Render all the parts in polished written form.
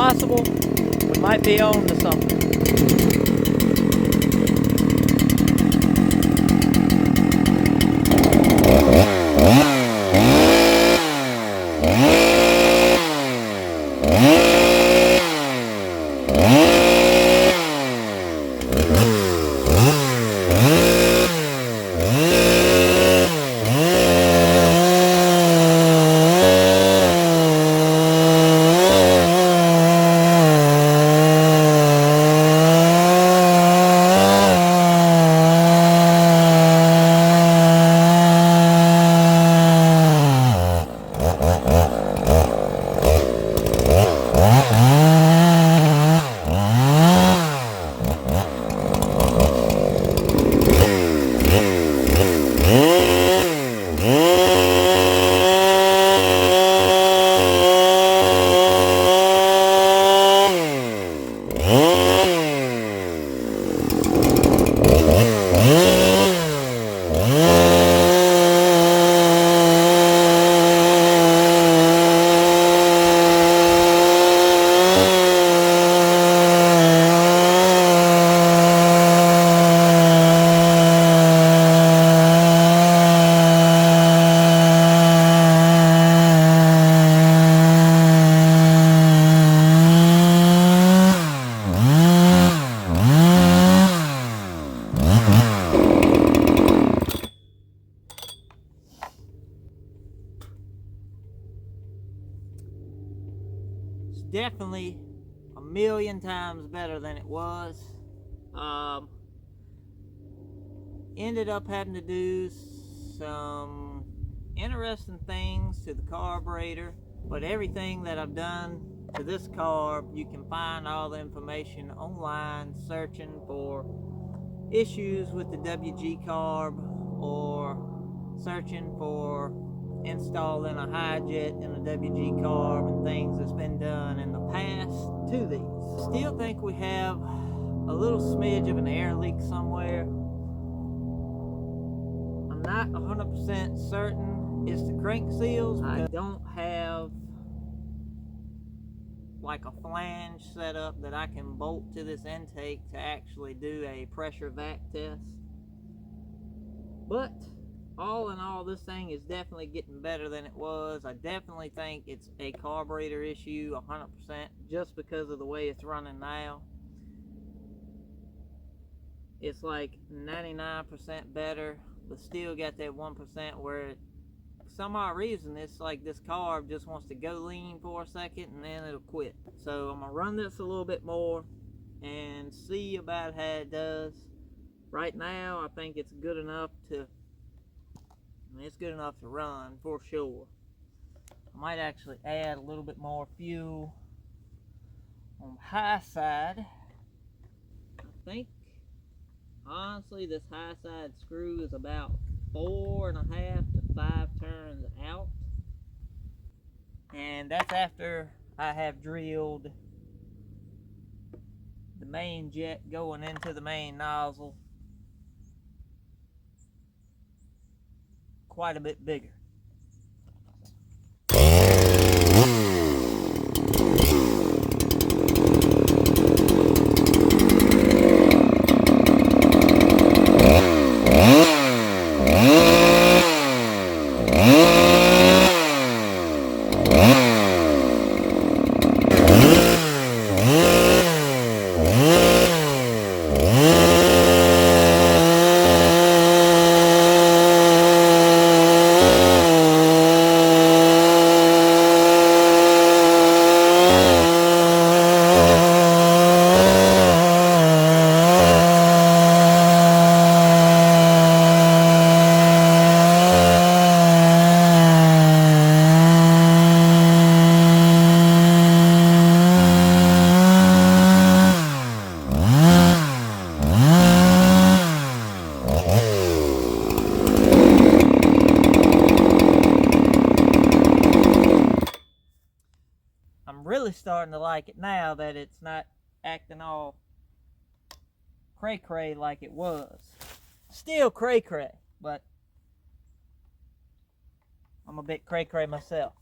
possible, we might be on to something. Definitely a million times better than it was. Ended up having to do some interesting things to the carburetor, but everything that I've done to this carb, you can find all the information online searching for issues with the WG carb, or searching for installing a high jet in a WG carb and things that's been done in the past to these. Still think we have a little smidge of an air leak somewhere. I'm not 100% certain it's the crank seals. I don't have like a flange set up that I can bolt to this intake to actually do a pressure vac test. But all in all, this thing is definitely getting better than it was. I definitely think it's a carburetor issue 100% just because of the way it's running now. It's like 99% better, but still got that 1% where some odd reason it's like this carb just wants to go lean for a second and then it'll quit. So I'm gonna run this a little bit more and see about how it does. Right now I think it's good enough to run for sure. I might actually add a little bit more fuel on the high side. I think honestly this high side screw is about 4.5 to 5 turns out, and that's after I have drilled the main jet going into the main nozzle quite a bit bigger. Really starting to like it now that it's not acting all cray-cray like it was. Still cray-cray, but I'm a bit cray-cray myself.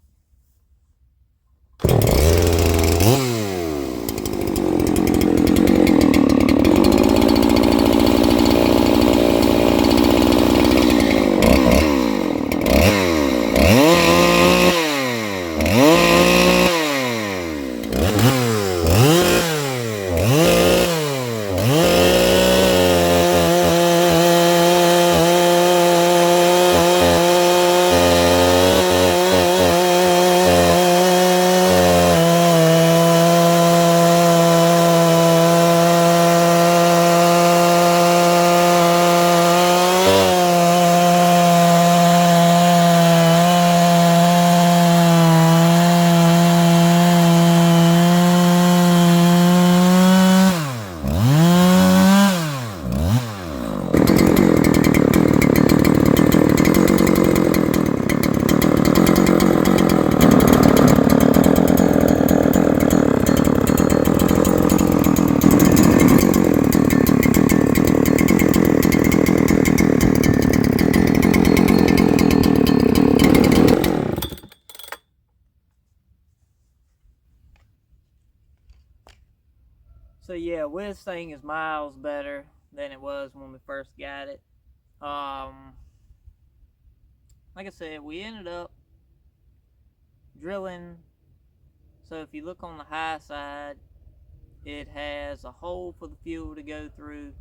So yeah, this thing is miles better than it was when we first got it. Like I said, we ended up drilling. So if you look on the high side, it has a hole for the fuel to go through,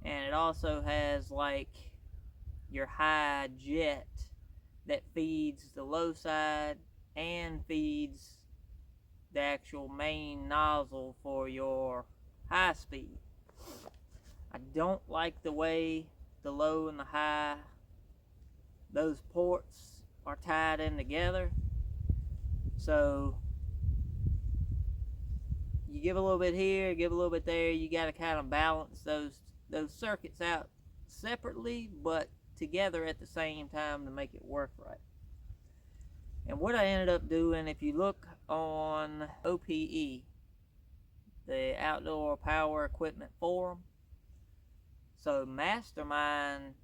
and it also has like your high jet that feeds the low side and feeds the actual main nozzle for your high speed. I don't like the way the low and the high, those ports are tied in together. So you give a little bit here, give a little bit there. You got to kind of balance those circuits out separately, but together at the same time to make it work right. And what I ended up doing, if you look on OPE, the Outdoor Power Equipment Forum, so Mastermind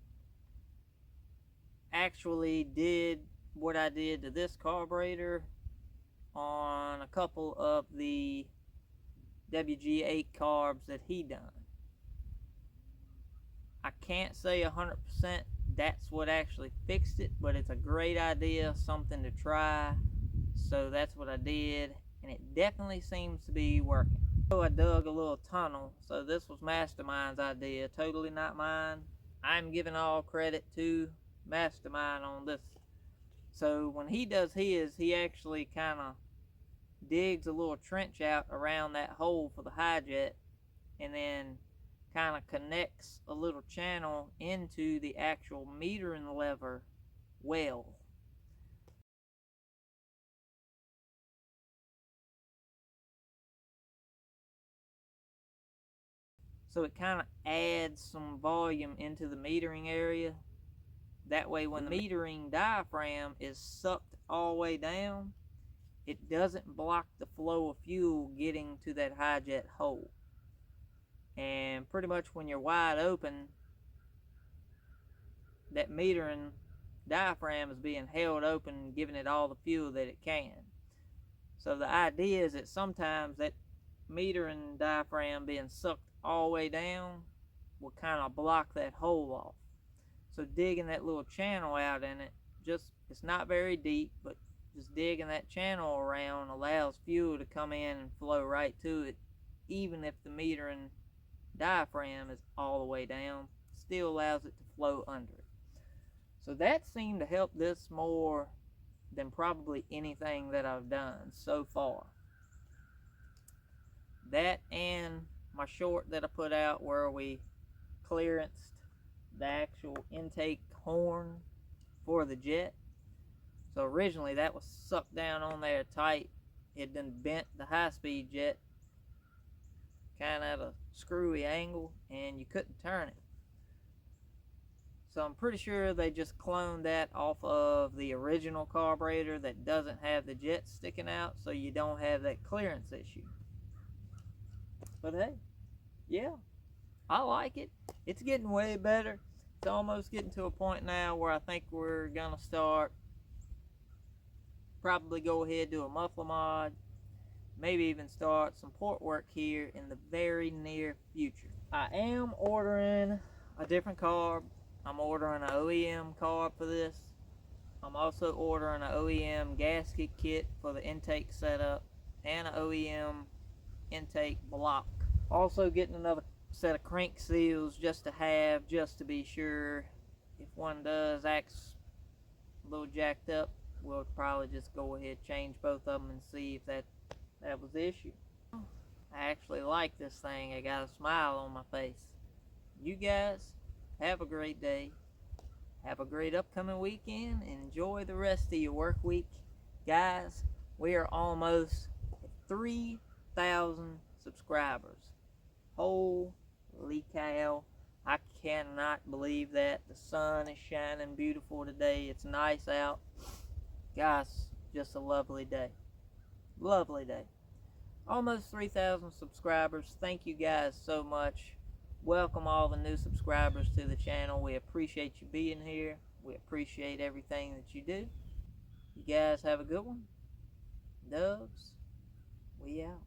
actually did what I did to this carburetor on a couple of the WG8 carbs that he done. I can't say 100% that's what actually fixed it, but it's a great idea, something to try. So that's what I did, and it definitely seems to be working. So I dug a little tunnel. So this was Mastermind's idea, totally not mine. I'm giving all credit to Mastermind on this. So when he does his, he actually kind of digs a little trench out around that hole for the high jet, and then kind of connects a little channel into the actual metering lever well. So it kind of adds some volume into the metering area. That way when the metering diaphragm is sucked all the way down, it doesn't block the flow of fuel getting to that high jet hole. And pretty much when you're wide open, that metering diaphragm is being held open, giving it all the fuel that it can. So the idea is that sometimes that metering diaphragm being sucked all the way down will kind of block that hole off. So digging that little channel out in it, it's not very deep, but just digging that channel around allows fuel to come in and flow right to it, even if the metering diaphragm is all the way down, still allows it to flow under it. So that seemed to help this more than probably anything that I've done so far. That and my short that I put out where we clearanced the actual intake horn for the jet. So originally that was sucked down on there tight. It done bent the high-speed jet kind of at a screwy angle, and you couldn't turn it. So I'm pretty sure they just cloned that off of the original carburetor that doesn't have the jet sticking out, so you don't have that clearance issue. But hey, yeah, I like it. It's getting way better. It's almost getting to a point now where I think we're gonna start, probably go ahead, do a muffler mod, maybe even start some port work here in the very near future. I am ordering a different carb. I'm ordering an OEM carb for this. I'm also ordering an OEM gasket kit for the intake setup and an OEM intake block. Also getting another set of crank seals just to be sure. If one does act a little jacked up, we'll probably just go ahead, change both of them, and see if that was the issue. I actually like this thing. I got a smile on my face. You guys have a great day. Have a great upcoming weekend. Enjoy the rest of your work week. Guys, we are almost at 3,000 subscribers. Holy cow. I cannot believe that. The sun is shining beautiful today. It's nice out. Guys, just a lovely day. Lovely day. Almost 3,000 subscribers. Thank you guys so much. Welcome all the new subscribers to the channel. We appreciate you being here. We appreciate everything that you do. You guys have a good one. Doves, we out.